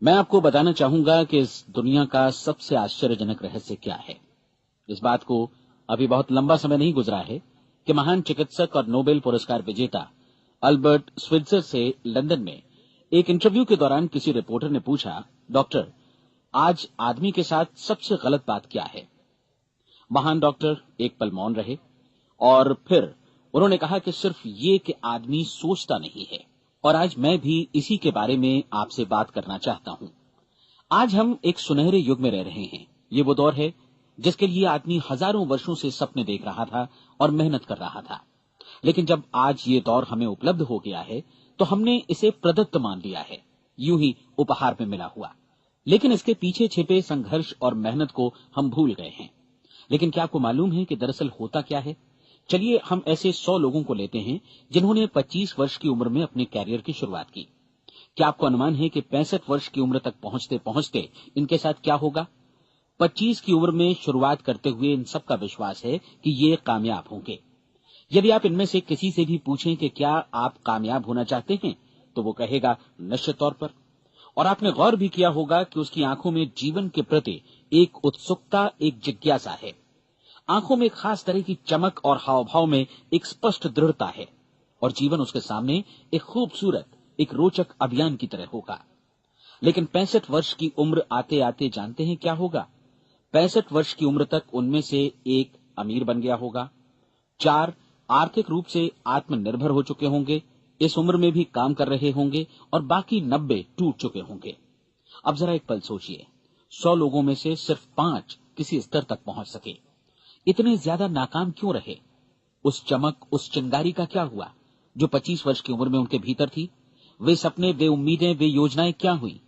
मैं आपको बताना चाहूंगा कि इस दुनिया का सबसे आश्चर्यजनक रहस्य क्या है। इस बात को अभी बहुत लंबा समय नहीं गुजरा है कि महान चिकित्सक और नोबेल पुरस्कार विजेता अल्बर्ट स्विट्जर से लंदन में एक इंटरव्यू के दौरान किसी रिपोर्टर ने पूछा, डॉक्टर, आज आदमी के साथ सबसे गलत बात क्या है। महान डॉक्टर एक पल मौन रहे और फिर उन्होंने कहा कि सिर्फ ये कि आदमी सोचता नहीं है। और आज मैं भी इसी के बारे में आपसे बात करना चाहता हूं। आज हम एक सुनहरे युग में रह रहे हैं। ये वो दौर है जिसके लिए आदमी हजारों वर्षों से सपने देख रहा था और मेहनत कर रहा था। लेकिन जब आज ये दौर हमें उपलब्ध हो गया है तो हमने इसे प्रदत्त मान लिया है, यूं ही उपहार में मिला हुआ। लेकिन इसके पीछे छिपे संघर्ष और मेहनत को हम भूल गए हैं। लेकिन क्या आपको मालूम है कि दरअसल होता क्या है? चलिए हम ऐसे 100 लोगों को लेते हैं जिन्होंने 25 वर्ष की उम्र में अपने कैरियर की शुरुआत की। क्या आपको अनुमान है कि 65 वर्ष की उम्र तक पहुंचते पहुंचते इनके साथ क्या होगा? 25 की उम्र में शुरुआत करते हुए इन सबका विश्वास है कि ये कामयाब होंगे। यदि आप इनमें से किसी से भी पूछें कि क्या आप कामयाब होना चाहते हैं, तो वो कहेगा निश्चित तौर पर। और आपने गौर भी किया होगा कि उसकी आंखों में जीवन के प्रति एक उत्सुकता, एक जिज्ञासा है। आंखों में एक खास तरह की चमक और हाव भाव में एक स्पष्ट दृढ़ता है। और जीवन उसके सामने एक खूबसूरत, एक रोचक अभियान की तरह होगा। लेकिन 65 वर्ष की उम्र आते आते जानते हैं क्या होगा? 65 वर्ष की उम्र तक उनमें से एक अमीर बन गया होगा, 4 आर्थिक रूप से आत्मनिर्भर हो चुके होंगे, इस उम्र में भी काम कर रहे होंगे, और बाकी 90 टूट चुके होंगे। अब जरा एक पल सोचिए, 100 लोगों में से सिर्फ 5 किसी स्तर तक पहुंच सके। इतने ज्यादा नाकाम क्यों रहे? उस चमक, उस चिंगारी का क्या हुआ जो 25 वर्ष की उम्र में उनके भीतर थी? वे सपने, वे उम्मीदें, वे योजनाएं क्या हुई?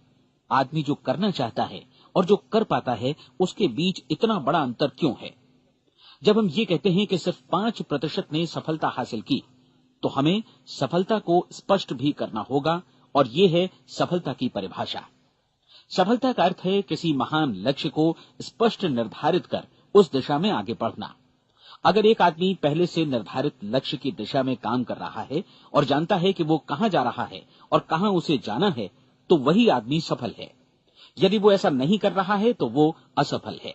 आदमी जो करना चाहता है और जो कर पाता है, उसके बीच इतना बड़ा अंतर क्यों है? जब हम ये कहते हैं कि सिर्फ 5% ने सफलता हासिल की, तो हमें सफलता को स्पष्ट भी करना होगा। और ये है सफलता की परिभाषा। सफलता का अर्थ है किसी महान लक्ष्य को स्पष्ट निर्धारित कर उस दिशा में आगे बढ़ना। अगर एक आदमी पहले से निर्धारित लक्ष्य की दिशा में काम कर रहा है और जानता है कि वो कहां जा रहा है और कहां उसे जाना है, तो वही आदमी सफल है। यदि वो ऐसा नहीं कर रहा है तो वो असफल है।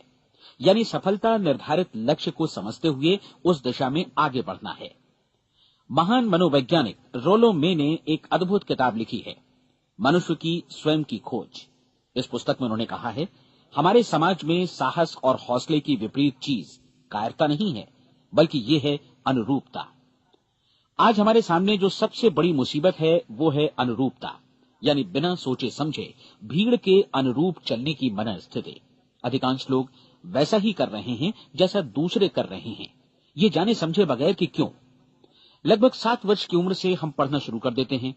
यानी सफलता निर्धारित लक्ष्य को समझते हुए उस दिशा में आगे बढ़ना है। महान मनोवैज्ञानिक रोलो मे ने एक अद्भुत किताब लिखी है, मनुष्य की स्वयं की खोज। इस पुस्तक में उन्होंने कहा है, हमारे समाज में साहस और हौसले की विपरीत चीज कायरता नहीं है, बल्कि ये है अनुरूपता। आज हमारे सामने जो सबसे बड़ी मुसीबत है वो है अनुरूपता, यानी बिना सोचे समझे भीड़ के अनुरूप चलने की मनस्थिति। अधिकांश लोग वैसा ही कर रहे हैं जैसा दूसरे कर रहे हैं, ये जाने समझे बगैर कि क्यों। लगभग 7 वर्ष की उम्र से हम पढ़ना शुरू कर देते हैं।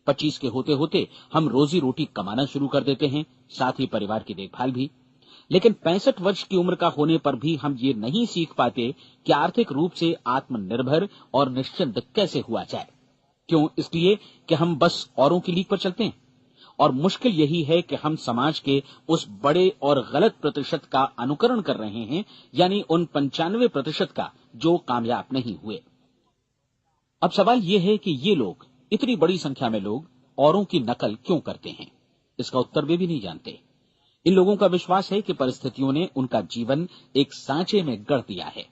25 के होते होते हम रोजी रोटी कमाना शुरू कर देते हैं, साथ ही परिवार की देखभाल भी। लेकिन 65 वर्ष की उम्र का होने पर भी हम ये नहीं सीख पाते कि आर्थिक रूप से आत्मनिर्भर और निश्चिंत कैसे हुआ जाए। क्यों? इसलिए कि हम बस औरों की लीक पर चलते हैं। और मुश्किल यही है कि हम समाज के उस बड़े और गलत प्रतिशत का अनुकरण कर रहे हैं, यानी उन 95% का जो कामयाब नहीं हुए। अब सवाल यह है कि ये लोग, इतनी बड़ी संख्या में लोग, औरों की नकल क्यों करते हैं? इसका उत्तर वे भी नहीं जानते। इन लोगों का विश्वास है कि परिस्थितियों ने उनका जीवन एक सांचे में गढ़ दिया है।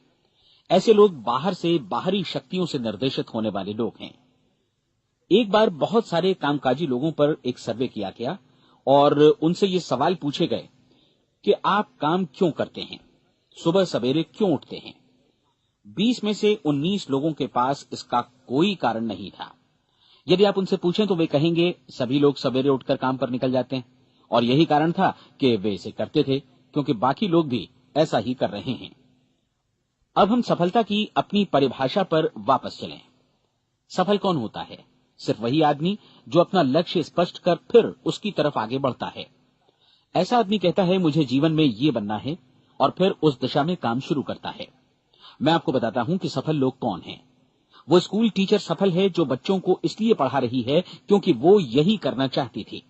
ऐसे लोग बाहर से, बाहरी शक्तियों से निर्देशित होने वाले लोग हैं। एक बार बहुत सारे कामकाजी लोगों पर एक सर्वे किया गया और उनसे ये सवाल पूछे गए कि आप काम क्यों करते हैं, सुबह सवेरे क्यों उठते हैं। 20 में से 19 लोगों के पास इसका कोई कारण नहीं था। यदि आप उनसे पूछें तो वे कहेंगे सभी लोग सवेरे उठकर काम पर निकल जाते हैं, और यही कारण था कि वे इसे करते थे क्योंकि बाकी लोग भी ऐसा ही कर रहे हैं। अब हम सफलता की अपनी परिभाषा पर वापस चलें। सफल कौन होता है? सिर्फ वही आदमी जो अपना लक्ष्य स्पष्ट कर फिर उसकी तरफ आगे बढ़ता है। ऐसा आदमी कहता है मुझे जीवन में ये बनना है, और फिर उस दिशा में काम शुरू करता है। मैं आपको बताता हूं कि सफल लोग कौन हैं। वो स्कूल टीचर सफल है जो बच्चों को इसलिए पढ़ा रही है क्योंकि वो यही करना चाहती थी।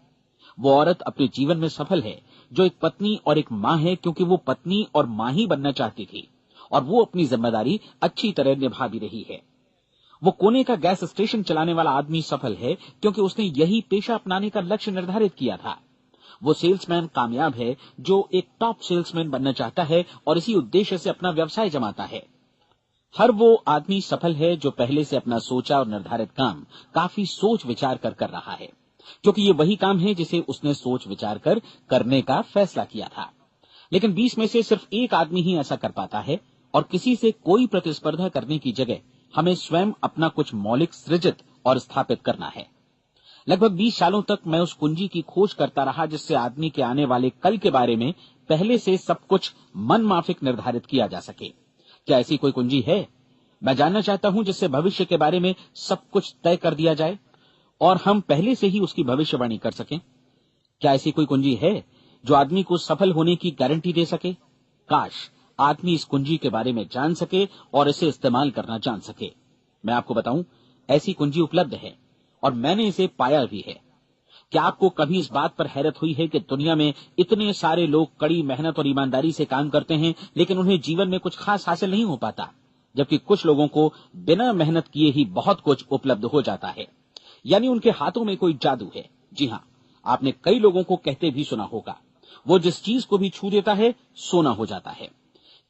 वो औरत अपने जीवन में सफल है जो एक पत्नी और एक मां है क्योंकि वो पत्नी और मां ही बनना चाहती थी, और वो अपनी जिम्मेदारी अच्छी तरह निभा भी रही है। वो कोने का गैस स्टेशन चलाने वाला आदमी सफल है क्योंकि उसने यही पेशा अपनाने का लक्ष्य निर्धारित किया था। वो सेल्समैन कामयाब है जो एक टॉप सेल्समैन बनना चाहता है और इसी उद्देश्य से अपना व्यवसाय जमाता है। हर वो आदमी सफल है जो पहले से अपना सोचा और निर्धारित काम काफी सोच विचार कर रहा है, क्योंकि ये वही काम है जिसे उसने सोच विचार कर करने का फैसला किया था। लेकिन 20 में से सिर्फ एक आदमी ही ऐसा कर पाता है, और किसी से कोई प्रतिस्पर्धा करने की जगह हमें स्वयं अपना कुछ मौलिक सृजित और स्थापित करना है। लगभग 20 सालों तक मैं उस कुंजी की खोज करता रहा जिससे आदमी के आने वाले कल के बारे में पहले से सब कुछ मन माफिक निर्धारित किया जा सके। क्या ऐसी कोई कुंजी है? मैं जानना चाहता हूं जिससे भविष्य के बारे में सब कुछ तय कर दिया जाए और हम पहले से ही उसकी भविष्यवाणी कर सकें। क्या ऐसी कोई कुंजी है जो आदमी को सफल होने की गारंटी दे सके? काश आदमी इस कुंजी के बारे में जान सके और इसे इस्तेमाल करना जान सके। मैं आपको बताऊं, ऐसी कुंजी उपलब्ध है और मैंने इसे पाया भी है। क्या आपको कभी इस बात पर हैरत हुई है कि दुनिया में इतने सारे लोग कड़ी मेहनत और ईमानदारी से काम करते हैं, लेकिन उन्हें जीवन में कुछ खास हासिल नहीं हो पाता, जबकि कुछ लोगों को बिना मेहनत किए ही बहुत कुछ उपलब्ध हो जाता है। यानी उनके हाथों में कोई जादू है। जी हां, आपने कई लोगों को कहते भी सुना होगा, वो जिस चीज को भी छू देता है सोना हो जाता है।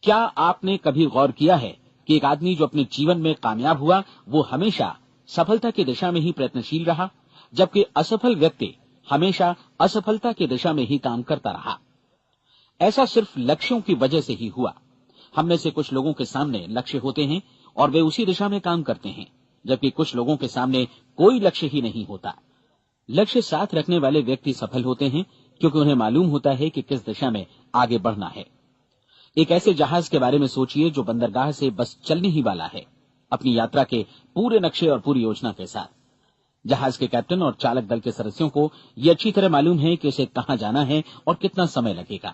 क्या आपने कभी गौर किया है कि एक आदमी जो अपने जीवन में कामयाब हुआ वो हमेशा सफलता की दिशा में ही प्रयत्नशील रहा, जबकि असफल व्यक्ति हमेशा असफलता की दिशा में ही काम करता रहा? ऐसा सिर्फ लक्ष्यों की वजह से ही हुआ। हम में से कुछ लोगों के सामने लक्ष्य होते हैं और वे उसी दिशा में काम करते हैं, जबकि कुछ लोगों के सामने कोई लक्ष्य ही नहीं होता। लक्ष्य साथ रखने वाले व्यक्ति सफल होते हैं क्योंकि उन्हें मालूम होता है कि किस दिशा में आगे बढ़ना है। एक ऐसे जहाज के बारे में सोचिए जो बंदरगाह से बस चलने ही वाला है, अपनी यात्रा के पूरे नक्शे और पूरी योजना के साथ। जहाज के कैप्टन और चालक दल के सदस्यों को यह अच्छी तरह मालूम है कि उसे कहां जाना है और कितना समय लगेगा।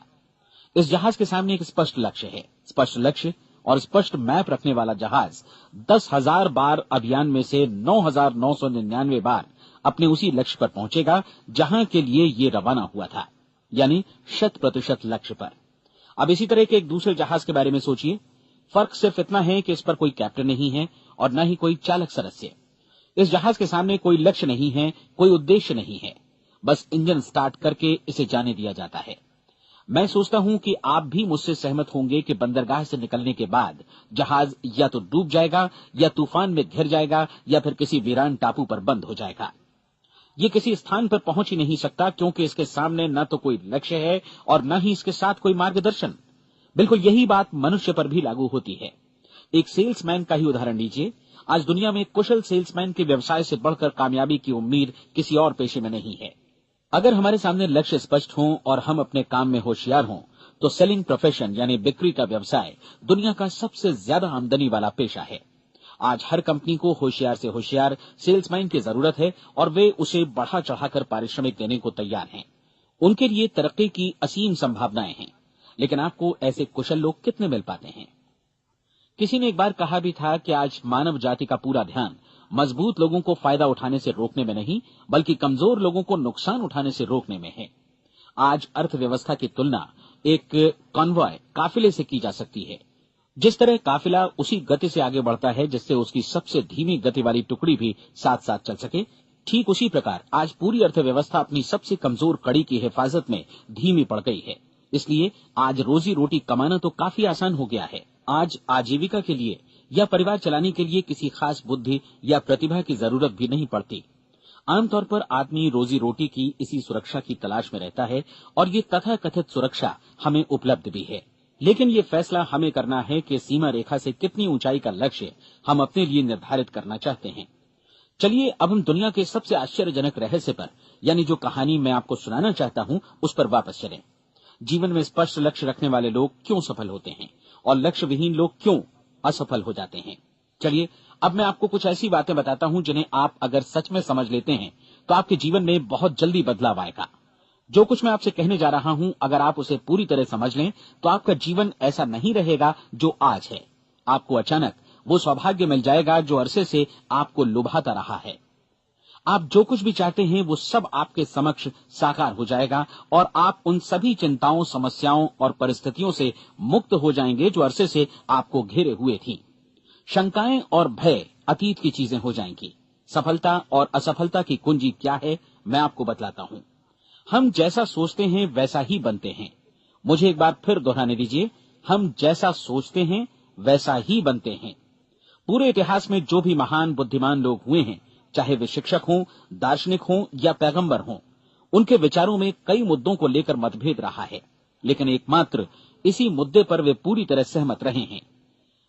इस जहाज के सामने एक स्पष्ट लक्ष्य है। स्पष्ट लक्ष्य और स्पष्ट मैप रखने वाला जहाज 10,000 बार अभियान में से 9,999 बार अपने उसी लक्ष्य पर पहुंचेगा जहां के लिए ये रवाना हुआ था, यानी 100% लक्ष्य पर। अब इसी तरह के एक दूसरे जहाज के बारे में सोचिए। फर्क सिर्फ इतना है कि इस पर कोई कैप्टन नहीं है और न ही कोई चालक सदस्य। इस जहाज के सामने कोई लक्ष्य नहीं है, कोई उद्देश्य नहीं है, बस इंजन स्टार्ट करके इसे जाने दिया जाता है। मैं सोचता हूं कि आप भी मुझसे सहमत होंगे कि बंदरगाह से निकलने के बाद जहाज या तो डूब जाएगा या तूफान में घिर जाएगा या फिर किसी वीरान टापू पर बंद हो जाएगा। ये किसी स्थान पर पहुंच ही नहीं सकता क्योंकि इसके सामने न तो कोई लक्ष्य है और न ही इसके साथ कोई मार्गदर्शन। बिल्कुल यही बात मनुष्य पर भी लागू होती है। एक सेल्समैन का ही उदाहरण लीजिए। आज दुनिया में कुशल सेल्समैन के व्यवसाय से बढ़कर कामयाबी की उम्मीद किसी और पेशे में नहीं है। अगर हमारे सामने लक्ष्य स्पष्ट हो और हम अपने काम में होशियार हों, तो सेलिंग प्रोफेशन यानी बिक्री का व्यवसाय दुनिया का सबसे ज्यादा आमदनी वाला पेशा है। आज हर कंपनी को होशियार से होशियार सेल्समैन की जरूरत है और वे उसे बढ़ा चढ़ाकर पारिश्रमिक देने को तैयार हैं। उनके लिए तरक्की की असीम संभावनाएं हैं, लेकिन आपको ऐसे कुशल लोग कितने मिल पाते हैं? किसी ने एक बार कहा भी था कि आज मानव जाति का पूरा ध्यान मजबूत लोगों को फायदा उठाने से रोकने में नहीं, बल्कि कमजोर लोगों को नुकसान उठाने से रोकने में है। आज अर्थव्यवस्था की तुलना एक कॉन्वॉय काफिले से की जा सकती है। जिस तरह काफिला उसी गति से आगे बढ़ता है जिससे उसकी सबसे धीमी गति वाली टुकड़ी भी साथ साथ चल सके, ठीक उसी प्रकार आज पूरी अर्थव्यवस्था अपनी सबसे कमजोर कड़ी की हिफाजत में धीमी पड़ गई है। इसलिए आज रोजी रोटी कमाना तो काफी आसान हो गया है। आज आजीविका के लिए या परिवार चलाने के लिए किसी खास बुद्धि या प्रतिभा की जरूरत भी नहीं पड़ती। आमतौर पर आदमी रोजी रोटी की इसी सुरक्षा की तलाश में रहता है और ये तथाकथित सुरक्षा हमें उपलब्ध भी है। लेकिन ये फैसला हमें करना है कि सीमा रेखा से कितनी ऊंचाई का लक्ष्य हम अपने लिए निर्धारित करना चाहते हैं। चलिए अब हम दुनिया के सबसे आश्चर्यजनक रहस्य पर, यानी जो कहानी मैं आपको सुनाना चाहता हूं, उस पर वापस चलें। जीवन में स्पष्ट लक्ष्य रखने वाले लोग क्यों सफल होते हैं और लक्ष्य विहीन लोग क्यों असफल हो जाते हैं? चलिए अब मैं आपको कुछ ऐसी बातें बताता हूं जिन्हें आप अगर सच में समझ लेते हैं तो आपके जीवन में बहुत जल्दी बदलाव आएगा। जो कुछ मैं आपसे कहने जा रहा हूं, अगर आप उसे पूरी तरह समझ लें तो आपका जीवन ऐसा नहीं रहेगा जो आज है। आपको अचानक वो सौभाग्य मिल जाएगा जो अरसे से आपको लुभाता रहा है। आप जो कुछ भी चाहते हैं वो सब आपके समक्ष साकार हो जाएगा और आप उन सभी चिंताओं, समस्याओं और परिस्थितियों से मुक्त हो जाएंगे जो अरसे से आपको घेरे हुए थी। शंकाएं और भय अतीत की चीजें हो जाएंगी। सफलता और असफलता की कुंजी क्या है, मैं आपको बतलाता हूं। हम जैसा सोचते हैं वैसा ही बनते हैं। मुझे एक बार फिर दोहराने दीजिए, हम जैसा सोचते हैं वैसा ही बनते हैं। पूरे इतिहास में जो भी महान बुद्धिमान लोग हुए हैं, चाहे वे शिक्षक हों, दार्शनिक हों या पैगंबर हों, उनके विचारों में कई मुद्दों को लेकर मतभेद रहा है, लेकिन एकमात्र इसी मुद्दे पर वे पूरी तरह सहमत रहे हैं।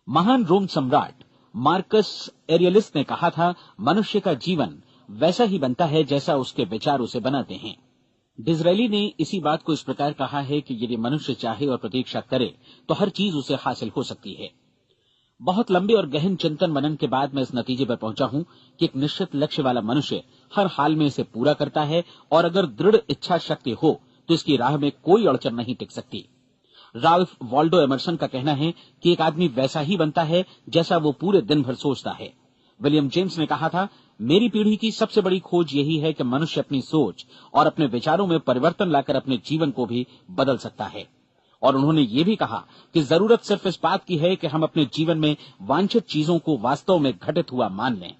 महान रोम सम्राट मार्कस एरियलिस ने कहा था, मनुष्य का जीवन वैसा ही बनता है जैसा उसके विचार उसे बनाते हैं। डिज़रायली ने इसी बात को इस प्रकार कहा है कि यदि मनुष्य चाहे और प्रतीक्षा करे तो हर चीज उसे हासिल हो सकती है। बहुत लंबे और गहन चिंतन मनन के बाद मैं इस नतीजे पर पहुंचा हूं कि एक निश्चित लक्ष्य वाला मनुष्य हर हाल में इसे पूरा करता है, और अगर दृढ़ इच्छा शक्ति हो तो इसकी राह में कोई अड़चन नहीं टिक सकती। राल्फ वॉल्डो एमर्सन का कहना है कि एक आदमी वैसा ही बनता है जैसा वो पूरे दिन भर सोचता है। विलियम जेम्स ने कहा था, मेरी पीढ़ी की सबसे बड़ी खोज यही है कि मनुष्य अपनी सोच और अपने विचारों में परिवर्तन लाकर अपने जीवन को भी बदल सकता है। और उन्होंने ये भी कहा कि जरूरत सिर्फ इस बात की है कि हम अपने जीवन में वांछित चीजों को वास्तव में घटित हुआ मान लें।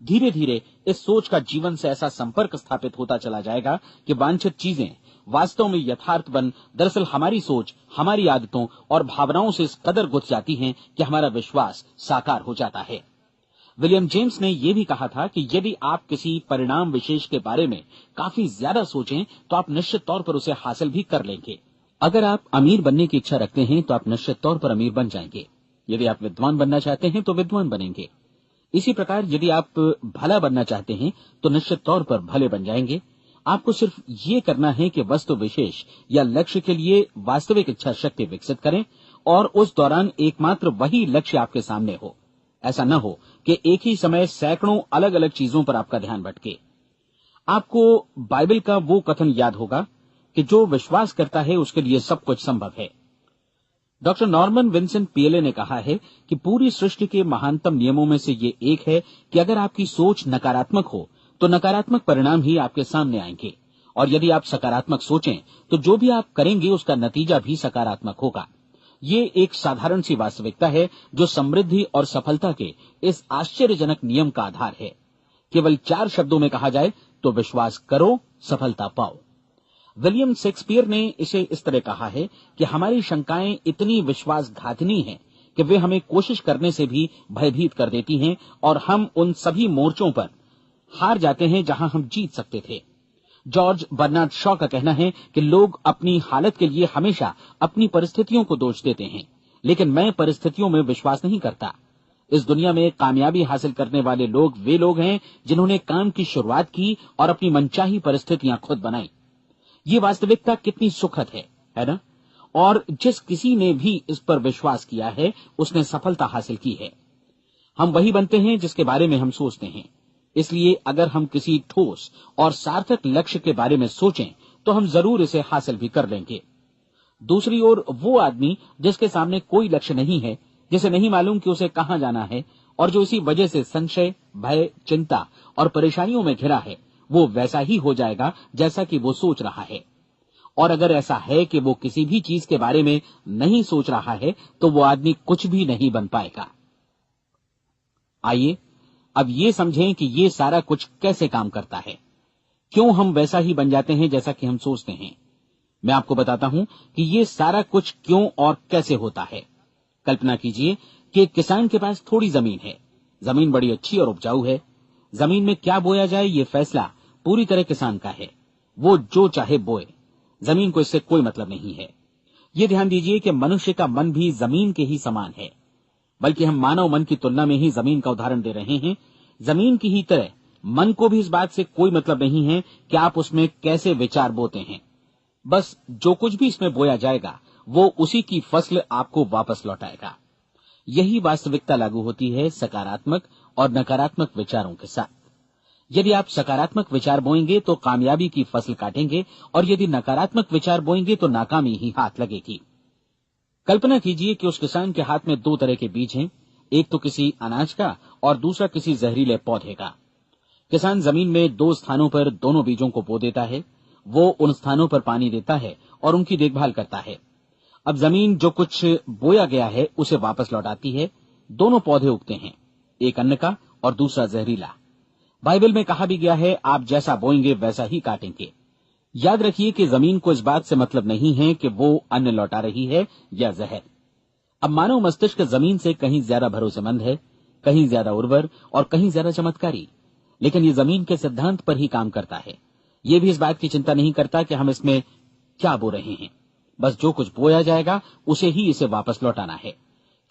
धीरे धीरे इस सोच का जीवन से ऐसा संपर्क स्थापित होता चला जाएगा कि वांछित चीजें वास्तव में यथार्थ बन दरअसल हमारी सोच, हमारी आदतों और भावनाओं से इस कदर गुथ जाती हैं कि हमारा विश्वास साकार हो जाता है। विलियम जेम्स ने यह भी कहा था कि यदि आप किसी परिणाम विशेष के बारे में काफी ज्यादा सोचें तो आप निश्चित तौर पर उसे हासिल भी कर लेंगे। अगर आप अमीर बनने की इच्छा रखते हैं तो आप निश्चित तौर पर अमीर बन जाएंगे। यदि आप विद्वान बनना चाहते हैं तो विद्वान बनेंगे। इसी प्रकार यदि आप भला बनना चाहते हैं तो निश्चित तौर पर भले बन जाएंगे। आपको सिर्फ ये करना है कि वस्तु विशेष या लक्ष्य के लिए वास्तविक इच्छा शक्ति विकसित करें, और उस दौरान एकमात्र वही लक्ष्य आपके सामने हो। ऐसा न हो कि एक ही समय सैकड़ों अलग अलग चीजों पर आपका ध्यान भटके। आपको बाइबल का वो कथन याद होगा कि जो विश्वास करता है उसके लिए सब कुछ संभव है। डॉक्टर नॉर्मन विंसेंट पीएले ने कहा है कि पूरी सृष्टि के महानतम नियमों में से ये एक है कि अगर आपकी सोच नकारात्मक हो तो नकारात्मक परिणाम ही आपके सामने आएंगे, और यदि आप सकारात्मक सोचें तो जो भी आप करेंगे उसका नतीजा भी सकारात्मक होगा। ये एक साधारण सी वास्तविकता है जो समृद्धि और सफलता के इस आश्चर्यजनक नियम का आधार है। केवल 4 शब्दों में कहा जाए तो विश्वास करो, सफलता पाओ। विलियम शेक्सपियर ने इसे इस तरह कहा है कि हमारी शंकाएं इतनी विश्वासघातिनी हैं कि वे हमें कोशिश करने से भी भयभीत कर देती हैं, और हम उन सभी मोर्चों पर हार जाते हैं जहां हम जीत सकते थे। जॉर्ज बर्नार्ड शॉ का कहना है कि लोग अपनी हालत के लिए हमेशा अपनी परिस्थितियों को दोष देते हैं, लेकिन मैं परिस्थितियों में विश्वास नहीं करता। इस दुनिया में कामयाबी हासिल करने वाले लोग वे लोग हैं जिन्होंने काम की शुरुआत की और अपनी मनचाही परिस्थितियां खुद बनाई। ये वास्तविकता कितनी सुखद है ना? और जिस किसी ने भी इस पर विश्वास किया है उसने सफलता हासिल की है। हम वही बनते हैं जिसके बारे में हम सोचते हैं। इसलिए अगर हम किसी ठोस और सार्थक लक्ष्य के बारे में सोचें तो हम जरूर इसे हासिल भी कर लेंगे। दूसरी ओर वो आदमी जिसके सामने कोई लक्ष्य नहीं है, जिसे नहीं मालूम कि उसे कहां जाना है, और जो इसी वजह से संशय, भय, चिंता और परेशानियों में घिरा है, वो वैसा ही हो जाएगा जैसा कि वो सोच रहा है। और अगर ऐसा है कि वो किसी भी चीज के बारे में नहीं सोच रहा है तो वो आदमी कुछ भी नहीं बन पाएगा। आइए अब ये समझें कि ये सारा कुछ कैसे काम करता है, क्यों हम वैसा ही बन जाते हैं जैसा कि हम सोचते हैं। मैं आपको बताता हूं कि ये सारा कुछ क्यों और कैसे होता है। कल्पना कीजिए कि एक किसान के पास थोड़ी जमीन है। जमीन बड़ी अच्छी और उपजाऊ है। जमीन में क्या बोया जाए ये फैसला पूरी तरह किसान का है। वो जो चाहे बोए, जमीन को इससे कोई मतलब नहीं है। ये ध्यान दीजिए कि मनुष्य का मन भी जमीन के ही समान है, बल्कि हम मानव मन की तुलना में ही जमीन का उदाहरण दे रहे हैं। जमीन की ही तरह मन को भी इस बात से कोई मतलब नहीं है कि आप उसमें कैसे विचार बोते हैं। बस जो कुछ भी इसमें बोया जाएगा वो उसी की फसल आपको वापस लौटाएगा। यही वास्तविकता लागू होती है सकारात्मक और नकारात्मक विचारों के साथ। यदि आप सकारात्मक विचार बोएंगे तो कामयाबी की फसल काटेंगे, और यदि नकारात्मक विचार बोएंगे तो नाकामी ही हाथ लगेगी। कल्पना कीजिए कि उस किसान के हाथ में 2 तरह के बीज हैं, एक तो किसी अनाज का और दूसरा किसी जहरीले पौधे का। किसान जमीन में 2 स्थानों पर दोनों बीजों को बो देता है। वो उन स्थानों पर पानी देता है और उनकी देखभाल करता है। अब जमीन जो कुछ बोया गया है उसे वापस लौटाती है। दोनों पौधे उगते हैं, एक अन्न का और दूसरा जहरीला। बाइबल में कहा भी गया है, आप जैसा बोएंगे वैसा ही काटेंगे। याद रखिए कि जमीन को इस बात से मतलब नहीं है कि वो अन्न लौटा रही है या जहर। अब मानव मस्तिष्क जमीन से कहीं ज्यादा भरोसेमंद है, कहीं ज्यादा उर्वर और कहीं ज्यादा चमत्कारी, लेकिन ये जमीन के सिद्धांत पर ही काम करता है। ये भी इस बात की चिंता नहीं करता कि हम इसमें क्या बो रहे हैं। बस जो कुछ बोया जाएगा उसे ही इसे वापस लौटाना है,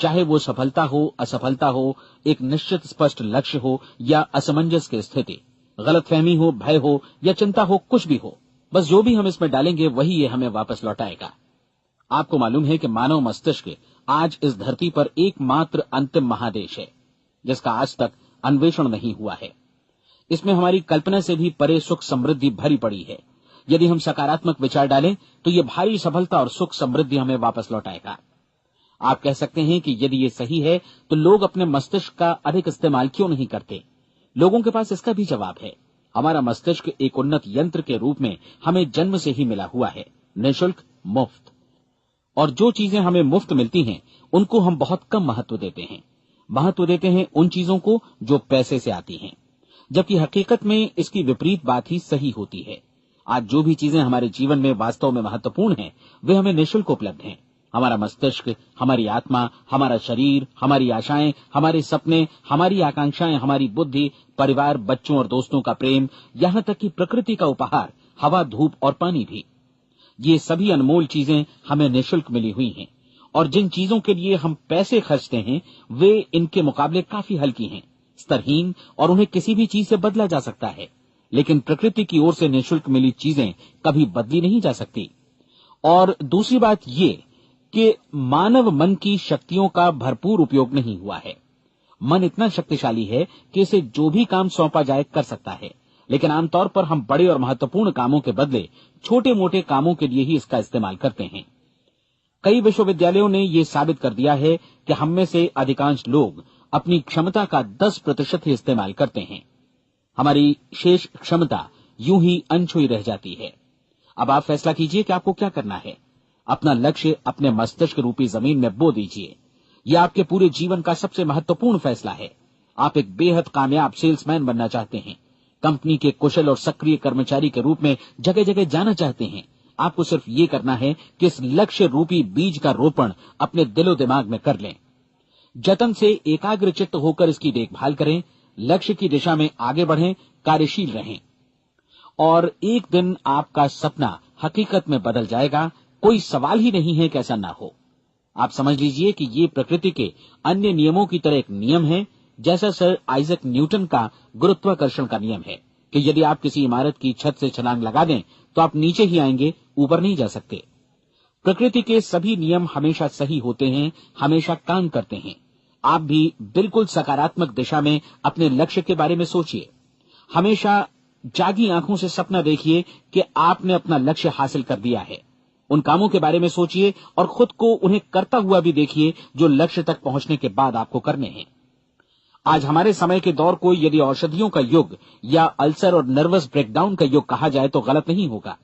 चाहे वो सफलता हो, असफलता हो, एक निश्चित स्पष्ट लक्ष्य हो या असमंजस की स्थिति, गलतफहमी हो, भय हो या चिंता हो, कुछ भी हो। बस जो भी हम इसमें डालेंगे वही ये हमें वापस लौटाएगा। आपको मालूम है कि मानव मस्तिष्क आज इस धरती पर एकमात्र अंतिम महादेश है जिसका आज तक अन्वेषण नहीं हुआ है। इसमें हमारी कल्पना से भी परे सुख समृद्धि भरी पड़ी है। यदि हम सकारात्मक विचार डालें तो ये भारी सफलता और सुख समृद्धि हमें वापस लौटाएगा। आप कह सकते हैं कि यदि ये सही है तो लोग अपने मस्तिष्क का अधिक इस्तेमाल क्यों नहीं करते? लोगों के पास इसका भी जवाब है। हमारा मस्तिष्क एक उन्नत यंत्र के रूप में हमें जन्म से ही मिला हुआ है, निःशुल्क, मुफ्त। और जो चीजें हमें मुफ्त मिलती हैं उनको हम बहुत कम महत्व देते हैं। महत्व देते हैं उन चीजों को जो पैसे से आती हैं, जबकि हकीकत में इसकी विपरीत बात ही सही होती है। आज जो भी चीजें हमारे जीवन में वास्तव में महत्वपूर्ण हैं वे हमें निःशुल्क उपलब्ध हैं। हमारा मस्तिष्क, हमारी आत्मा, हमारा शरीर, हमारी आशाएं, हमारे सपने, हमारी आकांक्षाएं, हमारी बुद्धि, परिवार, बच्चों और दोस्तों का प्रेम, यहां तक कि प्रकृति का उपहार, हवा, धूप और पानी भी, ये सभी अनमोल चीजें हमें निःशुल्क मिली हुई हैं। और जिन चीजों के लिए हम पैसे खर्चते हैं वे इनके मुकाबले काफी हल्की हैं, स्तरहीन, और उन्हें किसी भी चीज से बदला जा सकता है। लेकिन प्रकृति की ओर से निःशुल्क मिली चीजें कभी बदली नहीं जा सकती। और दूसरी बात ये कि मानव मन की शक्तियों का भरपूर उपयोग नहीं हुआ है। मन इतना शक्तिशाली है कि इसे जो भी काम सौंपा जाए कर सकता है, लेकिन आमतौर पर हम बड़े और महत्वपूर्ण कामों के बदले छोटे मोटे कामों के लिए ही इसका इस्तेमाल करते हैं। कई विश्वविद्यालयों ने यह साबित कर दिया है कि हम में से अधिकांश लोग अपनी क्षमता का 10% ही इस्तेमाल करते हैं। हमारी शेष क्षमता यूं ही अनछुई रह जाती है। अब आप फैसला कीजिए कि आपको क्या करना है। अपना लक्ष्य अपने मस्तिष्क रूपी जमीन में बो दीजिए। यह आपके पूरे जीवन का सबसे महत्वपूर्ण फैसला है। आप एक बेहद कामयाब सेल्समैन बनना चाहते हैं, कंपनी के कुशल और सक्रिय कर्मचारी के रूप में जगह जगह जाना चाहते हैं। आपको सिर्फ ये करना है कि इस लक्ष्य रूपी बीज का रोपण अपने दिलो दिमाग में कर लें। जतन से एकाग्रचित्त होकर इसकी देखभाल करें, लक्ष्य की दिशा में आगे बढ़ें, कार्यशील रहें, और एक दिन आपका सपना हकीकत में बदल जाएगा। कोई सवाल ही नहीं है कि ऐसा ना हो। आप समझ लीजिए कि ये प्रकृति के अन्य नियमों की तरह एक नियम है, जैसा सर आइजक न्यूटन का गुरुत्वाकर्षण का नियम है कि यदि आप किसी इमारत की छत से छलांग लगा दें तो आप नीचे ही आएंगे, ऊपर नहीं जा सकते। प्रकृति के सभी नियम हमेशा सही होते हैं, हमेशा काम करते हैं। आप भी बिल्कुल सकारात्मक दिशा में अपने लक्ष्य के बारे में सोचिए। हमेशा जागी आंखों से सपना देखिए कि आपने अपना लक्ष्य हासिल कर दिया है। उन कामों के बारे में सोचिए और खुद को उन्हें करता हुआ भी देखिए जो लक्ष्य तक पहुंचने के बाद आपको करने हैं। आज हमारे समय के दौर को यदि औषधियों का युग या अल्सर और नर्वस ब्रेकडाउन का युग कहा जाए तो गलत नहीं होगा।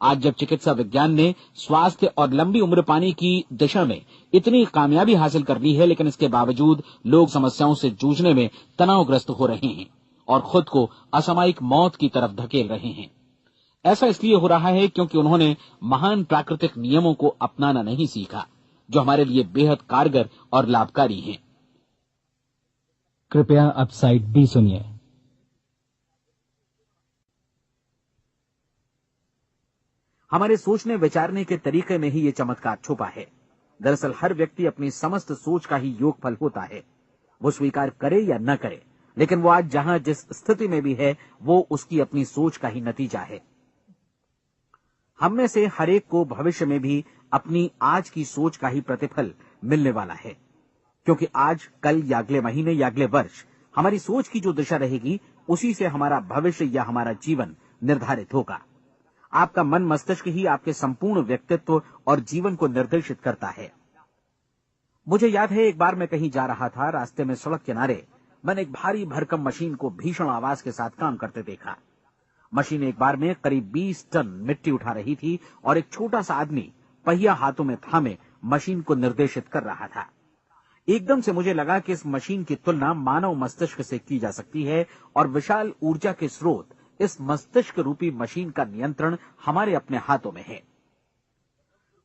आज जब चिकित्सा विज्ञान ने स्वास्थ्य और लंबी उम्र पाने की दिशा में इतनी कामयाबी हासिल कर ली है, लेकिन इसके बावजूद लोग समस्याओं से जूझने में तनावग्रस्त हो रहे हैं और खुद को असामयिक मौत की तरफ धकेल रहे हैं। ऐसा इसलिए हो रहा है क्योंकि उन्होंने महान प्राकृतिक नियमों को अपनाना नहीं सीखा, जो हमारे लिए बेहद कारगर और लाभकारी हैं। कृपया अब साइड बी सुनिए। हमारे सोचने विचारने के तरीके में ही ये चमत्कार छुपा है। दरअसल हर व्यक्ति अपनी समस्त सोच का ही योगफल होता है। वो स्वीकार करे या न करे, लेकिन वो आज जहां जिस स्थिति में भी है वो उसकी अपनी सोच का ही नतीजा है। हम में से हर एक को भविष्य में भी अपनी आज की सोच का ही प्रतिफल मिलने वाला है, क्योंकि आज, कल या अगले महीने या अगले वर्ष हमारी सोच की जो दिशा रहेगी उसी से हमारा भविष्य या हमारा जीवन निर्धारित होगा। आपका मन मस्तिष्क ही आपके संपूर्ण व्यक्तित्व और जीवन को निर्देशित करता है। मुझे याद है एक बार मैं कहीं जा रहा था, रास्ते में सड़क किनारे मैंने एक भारी भरकम मशीन को भीषण आवाज के साथ काम करते देखा। मशीन एक बार में करीब 20 टन मिट्टी उठा रही थी और एक छोटा सा आदमी पहिया हाथों में थामे मशीन को निर्देशित कर रहा था। एकदम से मुझे लगा कि इस मशीन की तुलना मानव मस्तिष्क से की जा सकती है और विशाल ऊर्जा के स्रोत इस मस्तिष्क रूपी मशीन का नियंत्रण हमारे अपने हाथों में है।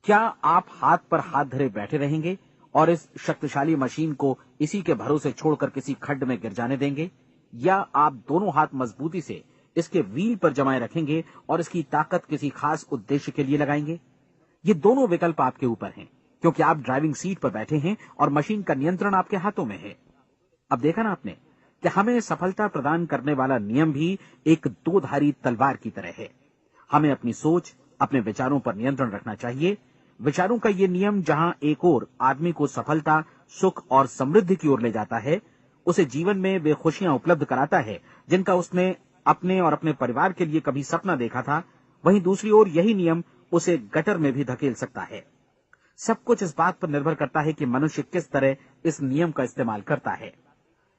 क्या आप हाथ पर हाथ धरे बैठे रहेंगे और इस शक्तिशाली मशीन को इसी के भरोसे छोड़कर किसी खड्ड में गिर जाने देंगे, या आप दोनों हाथ मजबूती से इसके व्हील पर जमाए रखेंगे और इसकी ताकत किसी खास उद्देश्य के लिए लगाएंगे? ये दोनों विकल्प आपके ऊपर हैं, क्योंकि आप ड्राइविंग सीट पर बैठे हैं और मशीन का नियंत्रण आपके हाथों में है। अब देखा ना आपने कि हमें सफलता प्रदान करने वाला नियम भी एक दो-धारी तलवार की तरह है। हमें अपनी सोच, अपने विचारों पर नियंत्रण रखना चाहिए। विचारों का ये नियम जहां एक ओर आदमी को सफलता, सुख और समृद्धि की ओर ले जाता है, उसे जीवन में वे खुशियां उपलब्ध कराता है जिनका उसने अपने और अपने परिवार के लिए कभी सपना देखा था, वहीं दूसरी ओर यही नियम उसे गटर में भी धकेल सकता है। सब कुछ इस बात पर निर्भर करता है कि मनुष्य किस तरह इस नियम का इस्तेमाल करता है।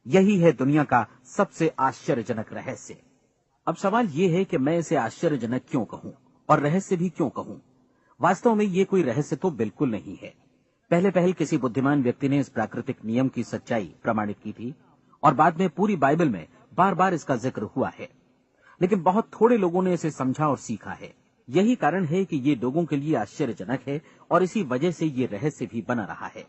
यही है दुनिया का सबसे आश्चर्यजनक रहस्य। अब सवाल यह है कि मैं इसे आश्चर्यजनक क्यों कहूं और रहस्य भी क्यों कहूं? वास्तव में ये कोई रहस्य तो बिल्कुल नहीं है। पहले किसी बुद्धिमान व्यक्ति ने इस प्राकृतिक नियम की सच्चाई प्रमाणित की थी और बाद में पूरी बाइबल में बार बार इसका जिक्र हुआ है, लेकिन बहुत थोड़े लोगों ने इसे समझा और सीखा है। यही कारण है कि ये लोगों के लिए आश्चर्यजनक है और इसी वजह से ये रहस्य भी बना रहा है।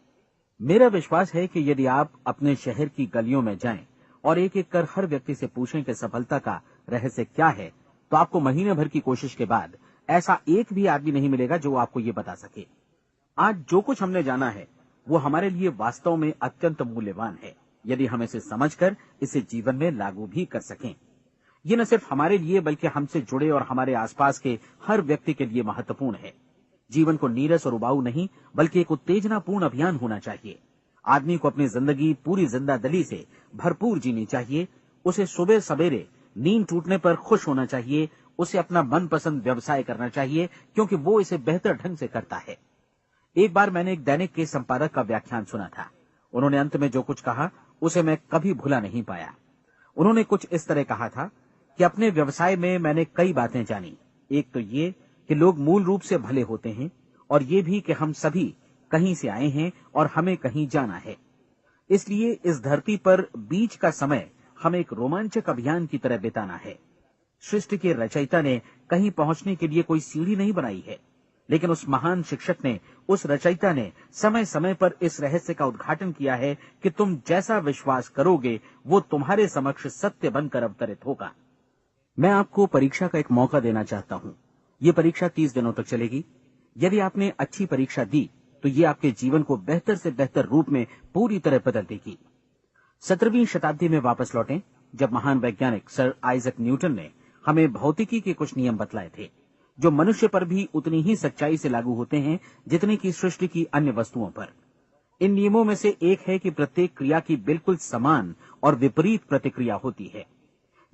मेरा विश्वास है कि यदि आप अपने शहर की गलियों में जाएं और एक एक कर हर व्यक्ति से पूछें कि सफलता का रहस्य क्या है, तो आपको महीने भर की कोशिश के बाद ऐसा एक भी आदमी नहीं मिलेगा जो आपको ये बता सके। आज जो कुछ हमने जाना है वो हमारे लिए वास्तव में अत्यंत मूल्यवान है, यदि हम इसे समझकर इसे जीवन में लागू भी कर सकें। ये न सिर्फ हमारे लिए बल्कि हमसे जुड़े और हमारे आसपास के हर व्यक्ति के लिए महत्वपूर्ण है। जीवन को नीरस और उबाऊ नहीं बल्कि एक उत्तेजनापूर्ण अभियान होना चाहिए। आदमी को अपनी जिंदगी पूरी जिंदादिली से भरपूर जीनी चाहिए। उसे सुबह सवेरे नींद टूटने पर खुश होना चाहिए। उसे अपना मनपसंद व्यवसाय करना चाहिए, क्योंकि वो इसे बेहतर ढंग से करता है। एक बार मैंने एक दैनिक के संपादक का व्याख्यान सुना था। उन्होंने अंत में जो कुछ कहा उसे मैं कभी भुला नहीं पाया। उन्होंने कुछ इस तरह कहा था कि अपने व्यवसाय में मैंने कई बातें जानी। एक तो ये कि लोग मूल रूप से भले होते हैं, और ये भी कि हम सभी कहीं से आए हैं और हमें कहीं जाना है। इसलिए इस धरती पर बीच का समय हमें एक रोमांचक अभियान की तरह बिताना है। सृष्टि के रचयिता ने कहीं पहुंचने के लिए कोई सीढ़ी नहीं बनाई है, लेकिन उस महान शिक्षक ने, उस रचयिता ने समय समय पर इस रहस्य का उद्घाटन किया है कि तुम जैसा विश्वास करोगे वो तुम्हारे समक्ष सत्य बनकर अवतरित होगा। मैं आपको परीक्षा का एक मौका देना चाहता हूं। ये परीक्षा 30 दिनों तक चलेगी। यदि आपने अच्छी परीक्षा दी तो ये आपके जीवन को बेहतर से बेहतर रूप में पूरी तरह बदल देगी। 17वीं शताब्दी में वापस लौटें, जब महान वैज्ञानिक सर आइजक न्यूटन ने हमें भौतिकी के कुछ नियम बतलाए थे, जो मनुष्य पर भी उतनी ही सच्चाई से लागू होते हैं जितनी की सृष्टि की अन्य वस्तुओं पर। इन नियमों में से एक है कि प्रत्येक क्रिया की बिल्कुल समान और विपरीत प्रतिक्रिया होती है।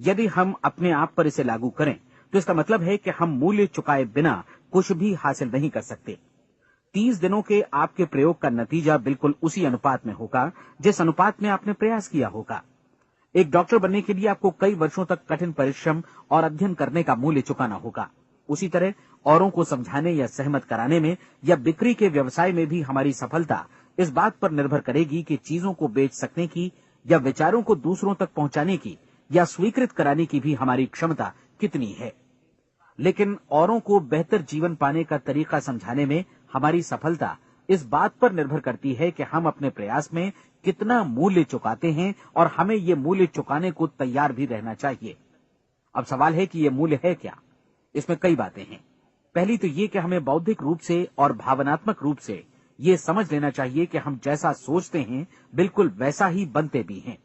यदि हम अपने आप पर इसे लागू करें तो इसका मतलब है कि हम मूल्य चुकाए बिना कुछ भी हासिल नहीं कर सकते। 30 दिनों के आपके प्रयोग का नतीजा बिल्कुल उसी अनुपात में होगा जिस अनुपात में आपने प्रयास किया होगा। एक डॉक्टर बनने के लिए आपको कई वर्षों तक कठिन परिश्रम और अध्ययन करने का मूल्य चुकाना होगा। उसी तरह औरों को समझाने या सहमत कराने में या बिक्री के व्यवसाय में भी हमारी सफलता इस बात पर निर्भर करेगी कि चीजों को बेच सकने की या विचारों को दूसरों तक पहुंचाने की या स्वीकृत कराने की भी हमारी क्षमता कितनी है। लेकिन औरों को बेहतर जीवन पाने का तरीका समझाने में हमारी सफलता इस बात पर निर्भर करती है कि हम अपने प्रयास में कितना मूल्य चुकाते हैं, और हमें ये मूल्य चुकाने को तैयार भी रहना चाहिए। अब सवाल है कि ये मूल्य है क्या? इसमें कई बातें हैं। पहली तो ये कि हमें बौद्धिक रूप से और भावनात्मक रूप से ये समझ लेना चाहिए कि हम जैसा सोचते हैं बिल्कुल वैसा ही बनते भी हैं।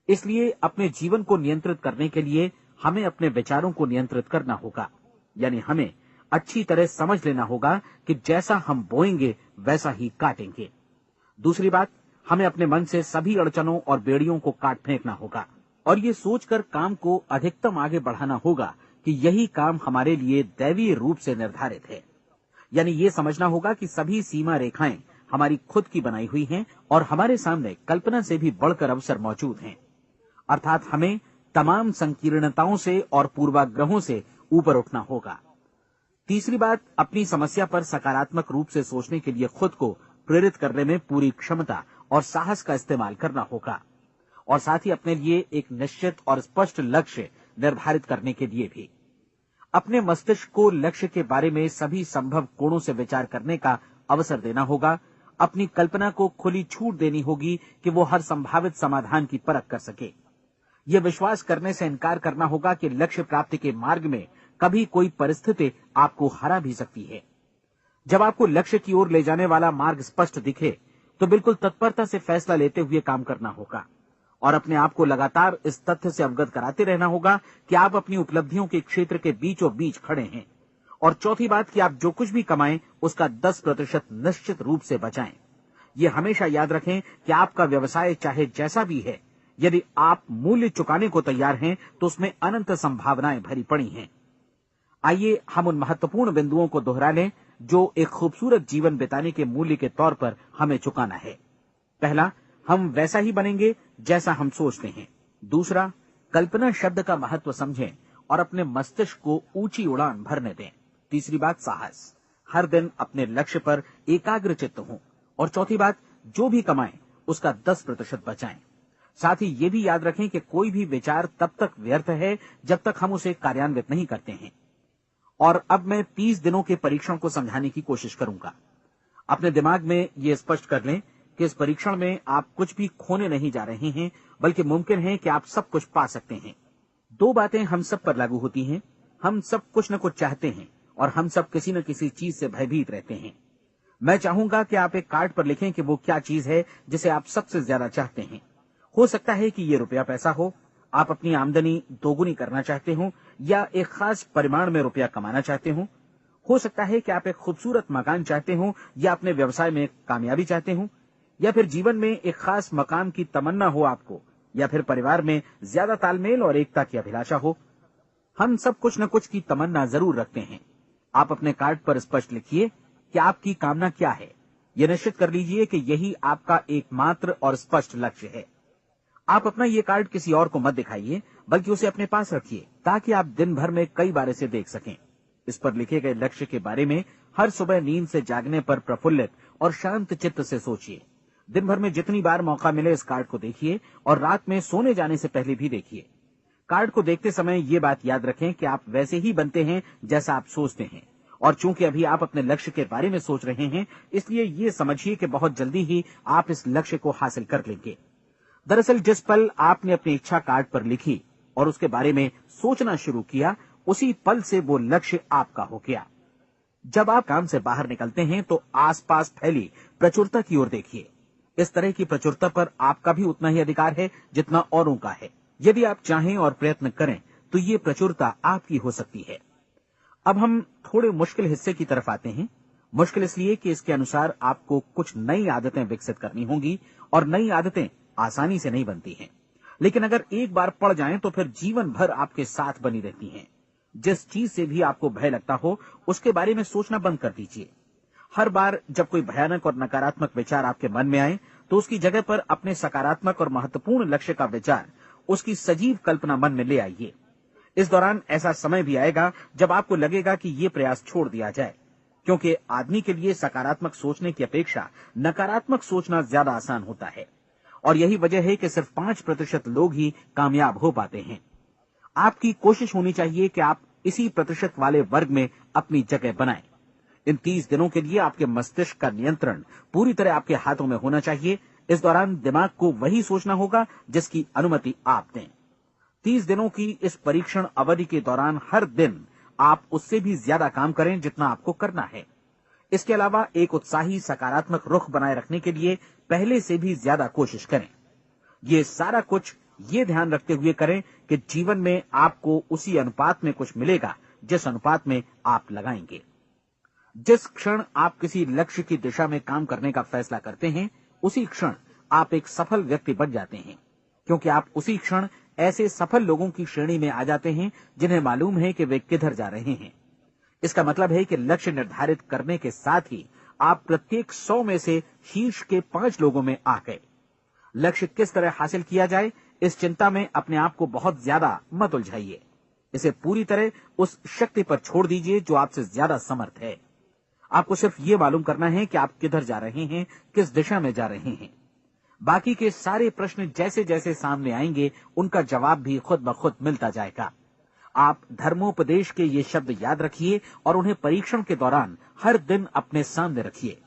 इसलिए अपने जीवन को नियंत्रित करने के लिए हमें अपने विचारों को नियंत्रित करना होगा। यानी हमें अच्छी तरह समझ लेना होगा कि जैसा हम बोएंगे वैसा ही काटेंगे। दूसरी बात, हमें अपने मन से सभी अड़चनों और बेड़ियों को काट फेंकना होगा और ये सोचकर काम को अधिकतम आगे बढ़ाना होगा कि यही काम हमारे लिए दैवीय रूप से निर्धारित है। यानी ये समझना होगा कि सभी सीमा रेखाएं हमारी खुद की बनाई हुई हैं और हमारे सामने कल्पना से भी बढ़कर अवसर मौजूद हैं। अर्थात हमें तमाम संकीर्णताओं से और पूर्वाग्रहों से ऊपर उठना होगा। तीसरी बात, अपनी समस्या पर सकारात्मक रूप से सोचने के लिए खुद को प्रेरित करने में पूरी क्षमता और साहस का इस्तेमाल करना होगा, और साथ ही अपने लिए एक निश्चित और स्पष्ट लक्ष्य निर्धारित करने के लिए भी। अपने मस्तिष्क को लक्ष्य के बारे में सभी संभव कोणों से विचार करने का अवसर देना होगा। अपनी कल्पना को खुली छूट देनी होगी कि वो हर संभावित समाधान की परख कर सके। ये विश्वास करने से इनकार करना होगा कि लक्ष्य प्राप्ति के मार्ग में कभी कोई परिस्थिति आपको हरा भी सकती है। जब आपको लक्ष्य की ओर ले जाने वाला मार्ग स्पष्ट दिखे तो बिल्कुल तत्परता से फैसला लेते हुए काम करना होगा और अपने आप को लगातार इस तथ्य से अवगत कराते रहना होगा कि आप अपनी उपलब्धियों के क्षेत्र के बीचों बीच खड़े हैं। और चौथी बात कि आप जो कुछ भी कमाएं उसका 10% निश्चित रूप से बचाएं। ये हमेशा याद रखें कि आपका व्यवसाय चाहे जैसा भी है, यदि आप मूल्य चुकाने को तैयार हैं तो उसमें अनंत संभावनाएं भरी पड़ी हैं। आइए हम उन महत्वपूर्ण बिंदुओं को दोहरा लें जो एक खूबसूरत जीवन बिताने के मूल्य के तौर पर हमें चुकाना है। पहला, हम वैसा ही बनेंगे जैसा हम सोचते हैं। दूसरा, कल्पना शब्द का महत्व समझें और अपने मस्तिष्क को ऊंची उड़ान भरने दें। तीसरी बात, साहस, हर दिन अपने लक्ष्य पर एकाग्र चित्त हों। और चौथी बात, जो भी कमाएं उसका 10% बचाएं। साथ ही ये भी याद रखें कि कोई भी विचार तब तक व्यर्थ है जब तक हम उसे कार्यान्वित नहीं करते हैं। और अब मैं 30 दिनों के परीक्षण को समझाने की कोशिश करूंगा। अपने दिमाग में ये स्पष्ट कर लें कि इस परीक्षण में आप कुछ भी खोने नहीं जा रहे हैं, बल्कि मुमकिन है कि आप सब कुछ पा सकते हैं। दो बातें हम सब पर लागू होती हैं। हम सब कुछ न कुछ चाहते हैं और हम सब किसी न किसी चीज से भयभीत रहते हैं। मैं चाहूंगा कि आप एक कार्ड पर लिखें कि वो क्या चीज है जिसे आप सबसे ज्यादा चाहते हैं। हो सकता है कि ये रुपया पैसा हो, आप अपनी आमदनी दोगुनी करना चाहते हो, या एक खास परिमाण में रुपया कमाना चाहते हो सकता है कि आप एक खूबसूरत मकान चाहते हो, या अपने व्यवसाय में कामयाबी चाहते हो, या फिर जीवन में एक खास मकाम की तमन्ना हो आपको, या फिर परिवार में ज्यादा तालमेल और एकता की अभिलाषा हो। हम सब कुछ न कुछ की तमन्ना जरूर रखते हैं। आप अपने कार्ड पर स्पष्ट लिखिए कि आपकी कामना क्या है। यह निश्चित कर लीजिए कि यही आपका एकमात्र और स्पष्ट लक्ष्य है। आप अपना ये कार्ड किसी और को मत दिखाइए, बल्कि उसे अपने पास रखिए ताकि आप दिन भर में कई बार इसे देख सकें। इस पर लिखे गए लक्ष्य के बारे में हर सुबह नींद से जागने पर प्रफुल्लित और शांत चित्त से सोचिए। दिन भर में जितनी बार मौका मिले इस कार्ड को देखिए और रात में सोने जाने से पहले भी देखिए। कार्ड को देखते समय ये बात याद रखें कि आप वैसे ही बनते हैं जैसा आप सोचते हैं। और चूंकि अभी आप अपने लक्ष्य के बारे में सोच रहे हैं, इसलिए ये समझिए कि बहुत जल्दी ही आप इस लक्ष्य को हासिल कर लेंगे। दरअसल जिस पल आपने अपनी इच्छा कार्ड पर लिखी और उसके बारे में सोचना शुरू किया, उसी पल से वो लक्ष्य आपका हो गया। जब आप काम से बाहर निकलते हैं तो आसपास फैली प्रचुरता की ओर देखिए। इस तरह की प्रचुरता पर आपका भी उतना ही अधिकार है जितना औरों का है। यदि आप चाहें और प्रयत्न करें तो ये प्रचुरता आपकी हो सकती है। अब हम थोड़े मुश्किल हिस्से की तरफ आते हैं। मुश्किल इसलिए कि इसके अनुसार आपको कुछ नई आदतें विकसित करनी होंगी और नई आदतें आसानी से नहीं बनती हैं, लेकिन अगर एक बार पड़ जाएं तो फिर जीवन भर आपके साथ बनी रहती हैं। जिस चीज से भी आपको भय लगता हो उसके बारे में सोचना बंद कर दीजिए। हर बार जब कोई भयानक और नकारात्मक विचार आपके मन में आए तो उसकी जगह पर अपने सकारात्मक और महत्वपूर्ण लक्ष्य का विचार, उसकी सजीव कल्पना मन में ले आइए। इस दौरान ऐसा समय भी आएगा जब आपको लगेगा कि ये प्रयास छोड़ दिया जाए, क्योंकि आदमी के लिए सकारात्मक सोचने की अपेक्षा नकारात्मक सोचना ज्यादा आसान होता है। और यही वजह है कि सिर्फ 5% लोग ही कामयाब हो पाते हैं। आपकी कोशिश होनी चाहिए कि आप इसी प्रतिशत वाले वर्ग में अपनी जगह बनाएं। इन 30 दिनों के लिए आपके मस्तिष्क का नियंत्रण पूरी तरह आपके हाथों में होना चाहिए। इस दौरान दिमाग को वही सोचना होगा जिसकी अनुमति आप दें। 30 दिनों की इस परीक्षण अवधि के दौरान हर दिन आप उससे भी ज्यादा काम करें जितना आपको करना है। इसके अलावा एक उत्साही सकारात्मक रुख बनाए रखने के लिए पहले से भी ज्यादा कोशिश करें। ये सारा कुछ ये ध्यान रखते हुए करें कि जीवन में आपको उसी अनुपात में कुछ मिलेगा जिस अनुपात में आप लगाएंगे। जिस क्षण आप किसी लक्ष्य की दिशा में काम करने का फैसला करते हैं, उसी क्षण आप एक सफल व्यक्ति बन जाते हैं, क्योंकि आप उसी क्षण ऐसे सफल लोगों की श्रेणी में आ जाते हैं जिन्हें मालूम है कि वे किधर जा रहे हैं। इसका मतलब है कि लक्ष्य निर्धारित करने के साथ ही आप प्रत्येक 100 में से शीर्ष के 5 लोगों में आ गए। लक्ष्य किस तरह हासिल किया जाए, इस चिंता में अपने आप को बहुत ज्यादा मत उलझाइए। इसे पूरी तरह उस शक्ति पर छोड़ दीजिए जो आपसे ज्यादा समर्थ है। आपको सिर्फ ये मालूम करना है कि आप किधर जा रहे हैं, किस दिशा में जा रहे हैं। बाकी के सारे प्रश्न जैसे जैसे सामने आएंगे उनका जवाब भी खुद ब खुद मिलता जाएगा। आप धर्मोपदेश के ये शब्द याद रखिए और उन्हें परीक्षण के दौरान हर दिन अपने सामने रखिए।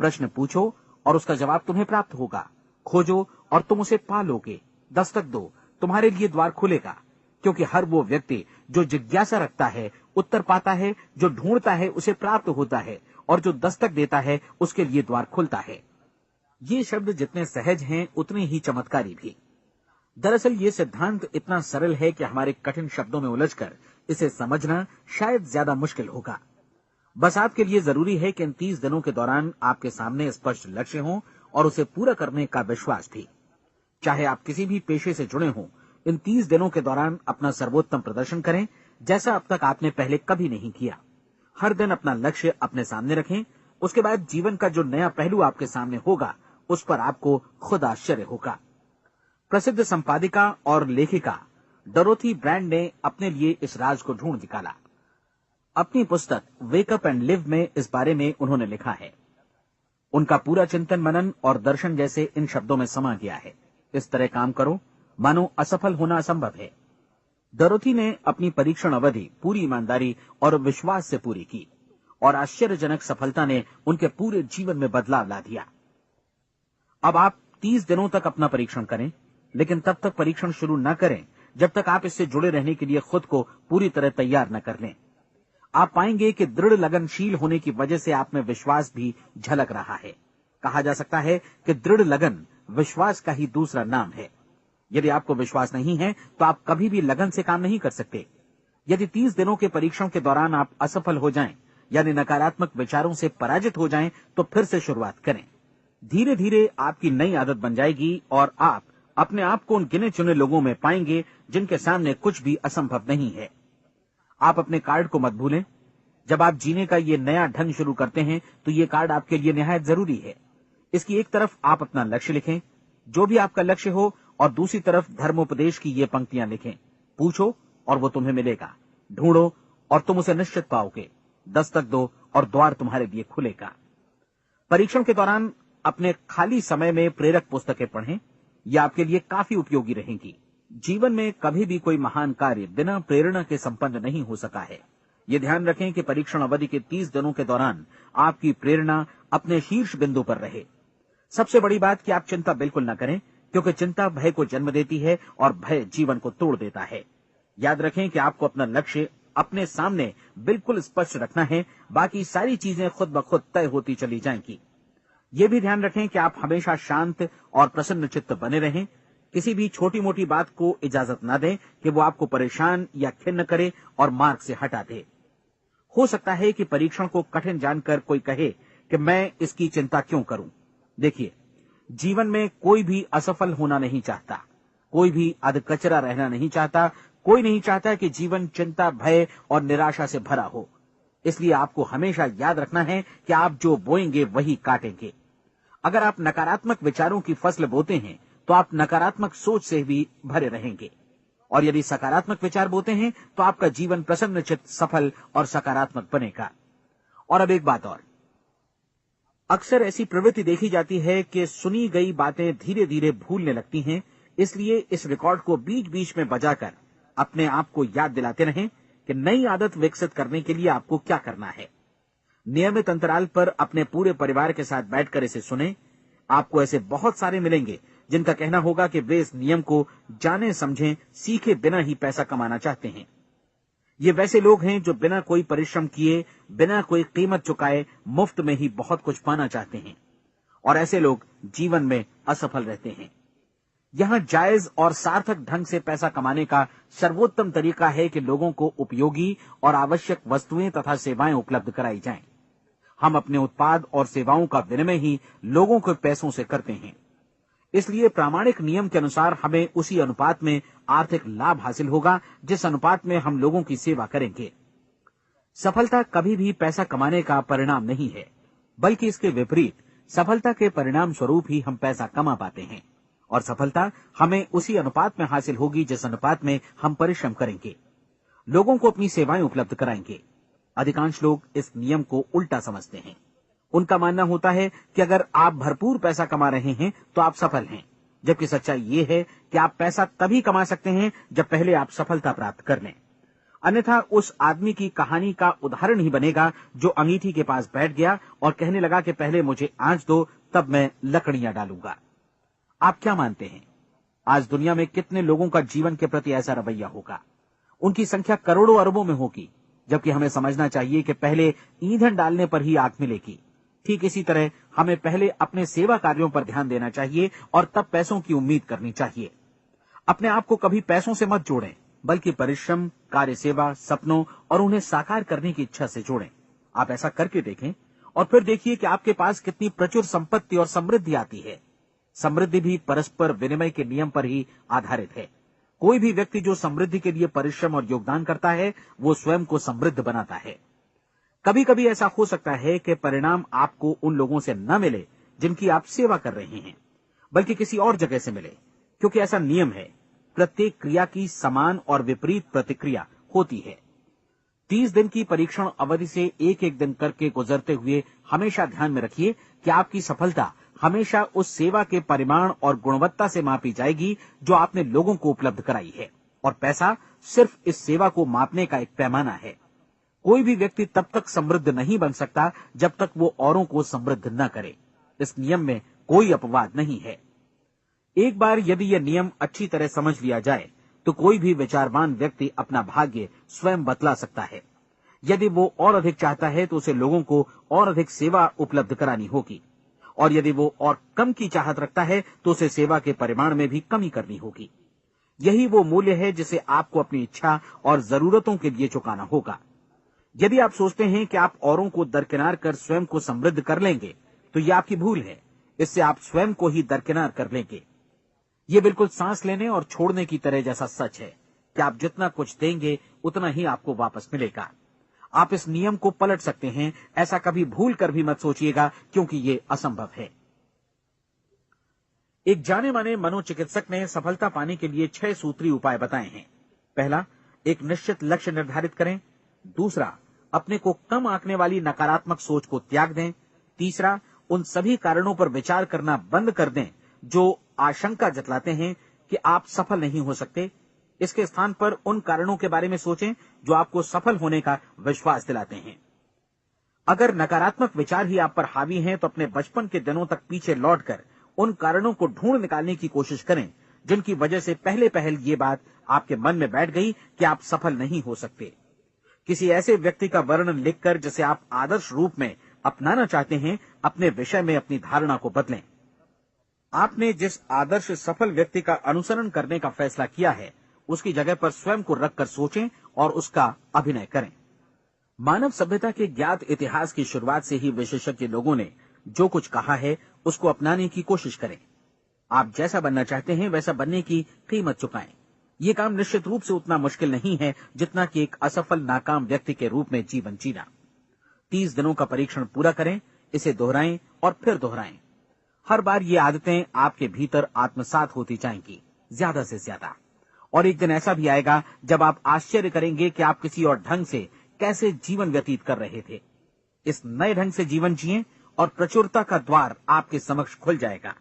प्रश्न पूछो और उसका जवाब तुम्हें प्राप्त होगा। खोजो और तुम उसे पा लोगे। दस्तक दो, तुम्हारे लिए द्वार खुलेगा। क्योंकि हर वो व्यक्ति जो जिज्ञासा रखता है उत्तर पाता है, जो ढूंढता है उसे प्राप्त होता है, और जो दस्तक देता है उसके लिए द्वार खुलता है। ये शब्द जितने सहज हैं उतने ही चमत्कारी भी। दरअसल ये सिद्धांत इतना सरल है कि हमारे कठिन शब्दों में उलझकर इसे समझना शायद ज्यादा मुश्किल होगा। बस आपके लिए जरूरी है कि इन 30 दिनों के दौरान आपके सामने स्पष्ट लक्ष्य हो और उसे पूरा करने का विश्वास भी। चाहे आप किसी भी पेशे से जुड़े हों, इन 30 दिनों के दौरान अपना सर्वोत्तम प्रदर्शन करें, जैसा अब तक आपने पहले कभी नहीं किया। हर दिन अपना लक्ष्य अपने सामने रखें। उसके बाद जीवन का जो नया पहलू आपके सामने होगा उस पर आपको खुद आश्चर्य होगा। प्रसिद्ध संपादिका और लेखिका डोरोथी ब्रैंड ने अपने लिए इस राज को ढूंढ निकाला। अपनी पुस्तक वेक अप एंड लिव में इस बारे में उन्होंने लिखा है। उनका पूरा चिंतन मनन और दर्शन जैसे इन शब्दों में समा गया है। इस तरह काम करो मानो असफल होना असंभव है। डोरोथी ने अपनी परीक्षण अवधि पूरी ईमानदारी और विश्वास से पूरी की और आश्चर्यजनक सफलता ने उनके पूरे जीवन में बदलाव ला दिया। अब आप 30 दिनों तक अपना परीक्षण करें, लेकिन तब तक परीक्षण शुरू न करें जब तक आप इससे जुड़े रहने के लिए खुद को पूरी तरह तैयार न कर लें। आप पाएंगे कि दृढ़ लगनशील होने की वजह से आप में विश्वास भी झलक रहा है। कहा जा सकता है कि दृढ़ लगन विश्वास का ही दूसरा नाम है। यदि आपको विश्वास नहीं है तो आप कभी भी लगन से काम नहीं कर सकते। यदि 30 दिनों के परीक्षण के दौरान आप असफल हो जाएं, यानी नकारात्मक विचारों से पराजित हो जाएं, तो फिर से शुरुआत करें। धीरे धीरे आपकी नई आदत बन जाएगी और आप अपने आप को उन गिने चुने लोगों में पाएंगे जिनके सामने कुछ भी असंभव नहीं है। आप अपने कार्ड को मत भूलें। जब आप जीने का ये नया ढंग शुरू करते हैं तो ये कार्ड आपके लिए निहायत जरूरी है। इसकी एक तरफ आप अपना लक्ष्य लिखें, जो भी आपका लक्ष्य हो, और दूसरी तरफ धर्मोपदेश की ये पंक्तियां लिखें। पूछो और वो तुम्हें मिलेगा। ढूंढो और तुम उसे निश्चित पाओगे। दस्तक दो और द्वार तुम्हारे लिए खुलेगा। परीक्षण के दौरान अपने खाली समय में प्रेरक पुस्तकें पढ़ें। यह आपके लिए काफी उपयोगी रहेंगी। जीवन में कभी भी कोई महान कार्य बिना प्रेरणा के संपन्न नहीं हो सका है। ये ध्यान रखें कि परीक्षण अवधि के 30 दिनों के दौरान आपकी प्रेरणा अपने शीर्ष बिंदु पर रहे। सबसे बड़ी बात कि आप चिंता बिल्कुल न करें, क्योंकि चिंता भय को जन्म देती है और भय जीवन को तोड़ देता है। याद रखें कि आपको अपना लक्ष्य अपने सामने बिल्कुल स्पष्ट रखना है। बाकी सारी चीजें खुद ब खुद तय होती चली जाएंगी। ये भी ध्यान रखें कि आप हमेशा शांत और प्रसन्न चित्त बने रहें। किसी भी छोटी मोटी बात को इजाजत न दें कि वो आपको परेशान या खिन्न करे और मार्ग से हटा दे। हो सकता है कि परीक्षण को कठिन जानकर कोई कहे कि मैं इसकी चिंता क्यों करूं। देखिए, जीवन में कोई भी असफल होना नहीं चाहता, कोई भी अधकचरा रहना नहीं चाहता, कोई नहीं चाहता कि जीवन चिंता, भय और निराशा से भरा हो। इसलिए आपको हमेशा याद रखना है कि आप जो बोएंगे वही काटेंगे। अगर आप नकारात्मक विचारों की फसल बोते हैं तो आप नकारात्मक सोच से भी भरे रहेंगे, और यदि सकारात्मक विचार बोते हैं तो आपका जीवन प्रसन्नचित्त, सफल और सकारात्मक बनेगा। और अब एक बात और, अक्सर ऐसी प्रवृत्ति देखी जाती है कि सुनी गई बातें धीरे धीरे भूलने लगती हैं। इसलिए इस रिकॉर्ड को बीच बीच में बजाकर अपने आप को याद दिलाते रहें कि नई आदत विकसित करने के लिए आपको क्या करना है। नियमित अंतराल पर अपने पूरे परिवार के साथ बैठकर इसे सुनें। आपको ऐसे बहुत सारे मिलेंगे जिनका कहना होगा कि वे इस नियम को जाने समझें सीखे बिना ही पैसा कमाना चाहते हैं। ये वैसे लोग हैं जो बिना कोई परिश्रम किए, बिना कोई कीमत चुकाए मुफ्त में ही बहुत कुछ पाना चाहते हैं, और ऐसे लोग जीवन में असफल रहते हैं। यहां जायज और सार्थक ढंग से पैसा कमाने का सर्वोत्तम तरीका है कि लोगों को उपयोगी और आवश्यक वस्तुएं तथा सेवाएं उपलब्ध कराई जाएं। हम अपने उत्पाद और सेवाओं का विनिमय ही लोगों के पैसों से करते हैं। इसलिए प्रामाणिक नियम के अनुसार हमें उसी अनुपात में आर्थिक लाभ हासिल होगा जिस अनुपात में हम लोगों की सेवा करेंगे। सफलता कभी भी पैसा कमाने का परिणाम नहीं है, बल्कि इसके विपरीत सफलता के परिणाम स्वरूप ही हम पैसा कमा पाते हैं, और सफलता हमें उसी अनुपात में हासिल होगी जिस अनुपात में हम परिश्रम करेंगे, लोगों को अपनी सेवाएं उपलब्ध कराएंगे। अधिकांश लोग इस नियम को उल्टा समझते हैं। उनका मानना होता है कि अगर आप भरपूर पैसा कमा रहे हैं तो आप सफल हैं, जबकि सच्चाई ये है कि आप पैसा तभी कमा सकते हैं जब पहले आप सफलता प्राप्त कर लें। अन्यथा उस आदमी की कहानी का उदाहरण ही बनेगा जो अंगीठी के पास बैठ गया और कहने लगा कि पहले मुझे आंच दो, तब मैं लकड़ियां डालूंगा। आप क्या मानते हैं, आज दुनिया में कितने लोगों का जीवन के प्रति ऐसा रवैया होगा? उनकी संख्या करोड़ों अरबों में होगी, जबकि हमें समझना चाहिए कि पहले ईंधन डालने पर ही आग मिलेगी। ठीक इसी तरह हमें पहले अपने सेवा कार्यों पर ध्यान देना चाहिए और तब पैसों की उम्मीद करनी चाहिए। अपने आप को कभी पैसों से मत जोड़ें, बल्कि परिश्रम, कार्य सेवा, सपनों और उन्हें साकार करने की इच्छा से जोड़ें। आप ऐसा करके देखें और फिर देखिए कि आपके पास कितनी प्रचुर संपत्ति और समृद्धि आती है। समृद्धि भी परस्पर विनिमय के नियम पर ही आधारित है। कोई भी व्यक्ति जो समृद्धि के लिए परिश्रम और योगदान करता है, वो स्वयं को समृद्ध बनाता है। कभी कभी ऐसा हो सकता है कि परिणाम आपको उन लोगों से न मिले जिनकी आप सेवा कर रहे हैं, बल्कि किसी और जगह से मिले, क्योंकि ऐसा नियम है, प्रत्येक क्रिया की समान और विपरीत प्रतिक्रिया होती है। 30 दिन की परीक्षण अवधि से एक एक दिन करके गुजरते हुए हमेशा ध्यान में रखिए कि आपकी सफलता हमेशा उस सेवा के परिमाण और गुणवत्ता से मापी जाएगी जो आपने लोगों को उपलब्ध कराई है, और पैसा सिर्फ इस सेवा को मापने का एक पैमाना है। कोई भी व्यक्ति तब तक समृद्ध नहीं बन सकता जब तक वो औरों को समृद्ध न करे। इस नियम में कोई अपवाद नहीं है। एक बार यदि यह नियम अच्छी तरह समझ लिया जाए तो कोई भी विचारवान व्यक्ति अपना भाग्य स्वयं बतला सकता है। यदि वो और अधिक चाहता है तो उसे लोगों को और अधिक सेवा उपलब्ध करानी होगी, और यदि वो और कम की चाहत रखता है तो उसे सेवा के परिमाण में भी कमी करनी होगी। यही वो मूल्य है जिसे आपको अपनी इच्छा और जरूरतों के लिए चुकाना होगा। यदि आप सोचते हैं कि आप औरों को दरकिनार कर स्वयं को समृद्ध कर लेंगे तो यह आपकी भूल है। इससे आप स्वयं को ही दरकिनार कर लेंगे। ये बिल्कुल सांस लेने और छोड़ने की तरह जैसा सच है कि आप जितना कुछ देंगे उतना ही आपको वापस मिलेगा। आप इस नियम को पलट सकते हैं, ऐसा कभी भूल कर भी मत सोचिएगा, क्योंकि ये असंभव है। एक जाने माने मनोचिकित्सक ने सफलता पाने के लिए 6 सूत्री उपाय बताए हैं। पहला, एक निश्चित लक्ष्य निर्धारित करें। दूसरा, अपने को कम आंकने वाली नकारात्मक सोच को त्याग दें। तीसरा, उन सभी कारणों पर विचार करना बंद कर दें जो आशंका जतलाते हैं कि आप सफल नहीं हो सकते। इसके स्थान पर उन कारणों के बारे में सोचें जो आपको सफल होने का विश्वास दिलाते हैं। अगर नकारात्मक विचार ही आप पर हावी हैं तो अपने बचपन के दिनों तक पीछे लौटकर उन कारणों को ढूंढ निकालने की कोशिश करें जिनकी वजह से पहले पहल ये बात आपके मन में बैठ गई कि आप सफल नहीं हो सकते। किसी ऐसे व्यक्ति का वर्णन लिखकर जिसे आप आदर्श रूप में अपनाना चाहते हैं, अपने विषय में अपनी धारणा को बदलें। आपने जिस आदर्श सफल व्यक्ति का अनुसरण करने का फैसला किया है, उसकी जगह पर स्वयं को रखकर सोचें और उसका अभिनय करें। मानव सभ्यता के ज्ञात इतिहास की शुरुआत से ही विशेषज्ञ लोगों ने जो कुछ कहा है उसको अपनाने की कोशिश करें। आप जैसा बनना चाहते हैं वैसा बनने की कीमत चुकाएं। ये काम निश्चित रूप से उतना मुश्किल नहीं है जितना कि एक असफल नाकाम व्यक्ति के रूप में जीवन जीना। 30 दिनों का परीक्षण पूरा करें, इसे दोहराएं और फिर दोहराएं। हर बार ये आदतें आपके भीतर आत्मसात होती जाएंगी, ज्यादा से ज्यादा। और एक दिन ऐसा भी आएगा जब आप आश्चर्य करेंगे कि आप किसी और ढंग से कैसे जीवन व्यतीत कर रहे थे। इस नए ढंग से जीवन जिएं और प्रचुरता का द्वार आपके समक्ष खुल जाएगा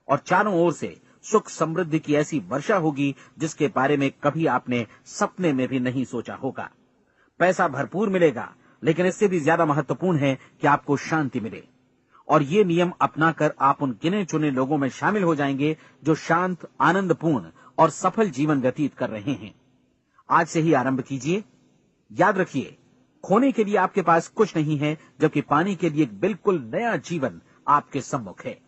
और चारों ओर से सुख समृद्धि की ऐसी वर्षा होगी जिसके बारे में कभी आपने सपने में भी नहीं सोचा होगा। पैसा भरपूर मिलेगा, लेकिन इससे भी ज्यादा महत्वपूर्ण है कि आपको शांति मिले। और ये नियम अपनाकर आप उन गिने चुने लोगों में शामिल हो जाएंगे जो शांत, आनंदपूर्ण और सफल जीवन व्यतीत कर रहे हैं। आज से ही आरंभ कीजिए। याद रखिए, खोने के लिए आपके पास कुछ नहीं है, जबकि पाने के लिए एक बिल्कुल नया जीवन आपके सम्मुख है।